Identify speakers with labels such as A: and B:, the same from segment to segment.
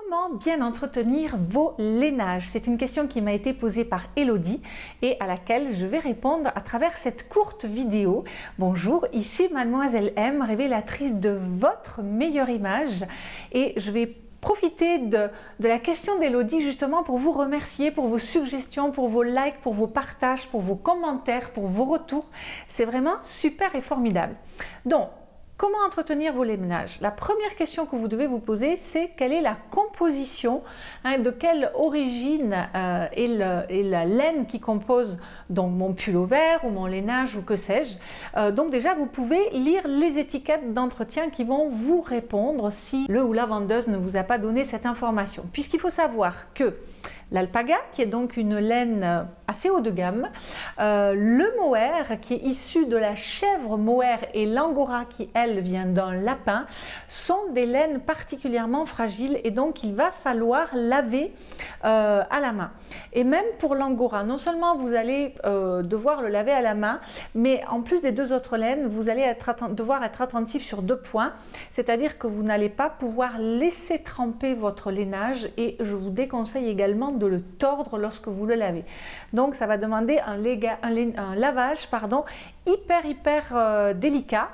A: Comment bien entretenir vos lainages? C'est une question qui m'a été posée par Elodie et à laquelle je vais répondre à travers cette courte vidéo. Bonjour, ici Mademoiselle M, révélatrice de votre meilleure image, et je vais profiter de la question d'Elodie justement pour vous remercier pour vos suggestions, pour vos likes, pour vos partages, pour vos commentaires, pour vos retours. C'est vraiment super et formidable. Donc, comment entretenir vos lainages? La première question que vous devez vous poser, c'est quelle est la composition, de quelle origine est la laine qui compose donc mon pull-over ou mon lainage ou que sais-je. Donc déjà, vous pouvez lire les étiquettes d'entretien qui vont vous répondre si le ou la vendeuse ne vous a pas donné cette information. Puisqu'il faut savoir que l'alpaga, qui est donc une laine assez haut de gamme, le mohair, qui est issu de la chèvre mohair, et l'angora, qui elle vient d'un lapin, sont des laines particulièrement fragiles et donc il va falloir laver à la main. Et même pour l'angora, non seulement vous allez devoir le laver à la main, mais en plus des deux autres laines, vous allez devoir être attentif sur deux points, c'est-à-dire que vous n'allez pas pouvoir laisser tremper votre lainage et je vous déconseille également de le tordre lorsque vous le lavez. Donc ça va demander un lavage hyper délicat,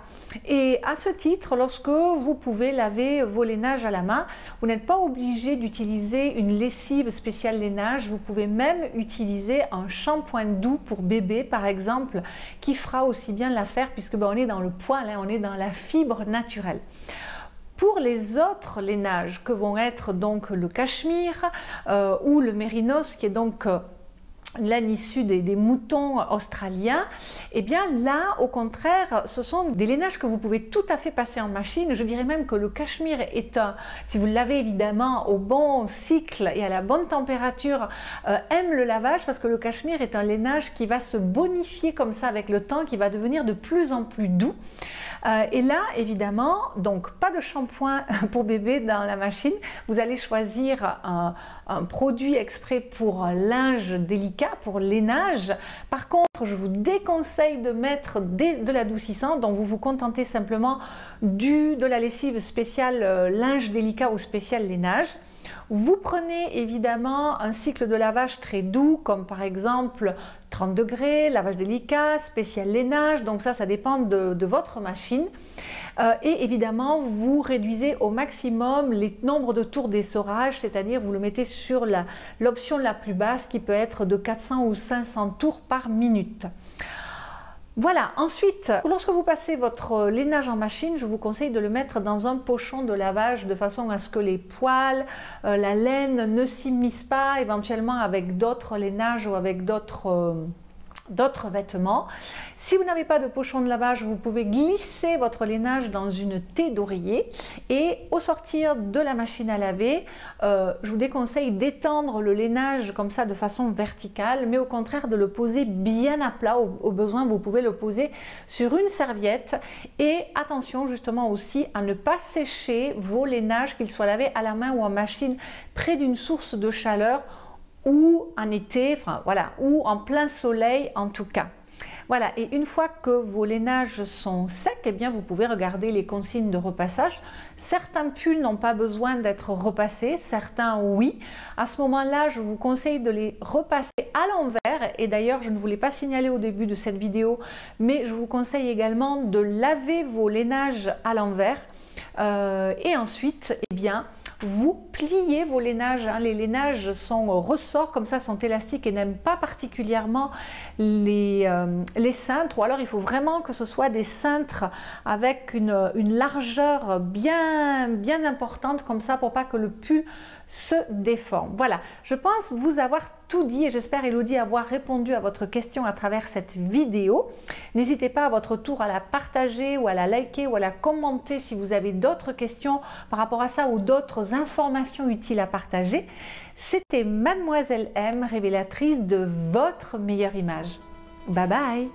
A: et à ce titre, lorsque vous pouvez laver vos lainages à la main, vous n'êtes pas obligé d'utiliser une lessive spéciale lainage. Vous pouvez même utiliser un shampoing doux pour bébé par exemple, qui fera aussi bien l'affaire, puisque on est dans le poil, on est dans la fibre naturelle. Pour les autres lainages que vont être donc le cachemire ou le mérinos, qui est donc une laine issue des moutons australiens, et bien là au contraire ce sont des lainages que vous pouvez tout à fait passer en machine. Je dirais même que le cachemire est si vous le lavez évidemment au bon cycle et à la bonne température, aime le lavage, parce que le cachemire est un lainage qui va se bonifier comme ça avec le temps, qui va devenir de plus en plus doux. Et là évidemment, donc pas de shampoing pour bébé dans la machine, vous allez choisir un produit exprès pour linge délicat, pour lainage. Par contre, je vous déconseille de mettre de l'adoucissant, donc vous vous contentez simplement de la lessive spéciale linge délicat ou spécial lainage. Vous prenez évidemment un cycle de lavage très doux, comme par exemple 30 degrés, lavage délicat, spécial lainage, donc ça dépend de votre machine. Et évidemment, vous réduisez au maximum les nombres de tours d'essorage, c'est-à-dire vous le mettez sur l'option la plus basse, qui peut être de 400 ou 500 tours par minute. Voilà, ensuite, lorsque vous passez votre lainage en machine, je vous conseille de le mettre dans un pochon de lavage de façon à ce que les poils, la laine ne s'immiscent pas éventuellement avec d'autres lainages ou avec d'autres vêtements. Si vous n'avez pas de pochon de lavage, vous pouvez glisser votre lainage dans une thé d'oreiller, et au sortir de la machine à laver, je vous déconseille d'étendre le lainage comme ça de façon verticale, mais au contraire de le poser bien à plat. Au besoin, vous pouvez le poser sur une serviette, et attention justement aussi à ne pas sécher vos lainages, qu'ils soient lavés à la main ou en machine, près d'une source de chaleur, ou en été, ou en plein soleil en tout cas. Voilà, et une fois que vos lainages sont secs, eh bien vous pouvez regarder les consignes de repassage. Certains pulls n'ont pas besoin d'être repassés, certains oui. À ce moment-là, je vous conseille de les repasser à l'envers, et d'ailleurs je ne vous l'ai pas signalé au début de cette vidéo, mais je vous conseille également de laver vos lainages à l'envers, et ensuite, eh bien, vous pliez vos lainages. Les lainages sont ressorts comme ça, sont élastiques et n'aiment pas particulièrement les cintres, ou alors il faut vraiment que ce soit des cintres avec une largeur bien importante comme ça, pour pas que le pull se déforme. Voilà, je pense vous avoir tout dit, et j'espère, Elodie, avoir répondu à votre question à travers cette vidéo. N'hésitez pas à votre tour à la partager ou à la liker ou à la commenter si vous avez d'autres questions par rapport à ça, ou d'autres informations utiles à partager. C'était Mademoiselle M, révélatrice de votre meilleure image. Bye bye!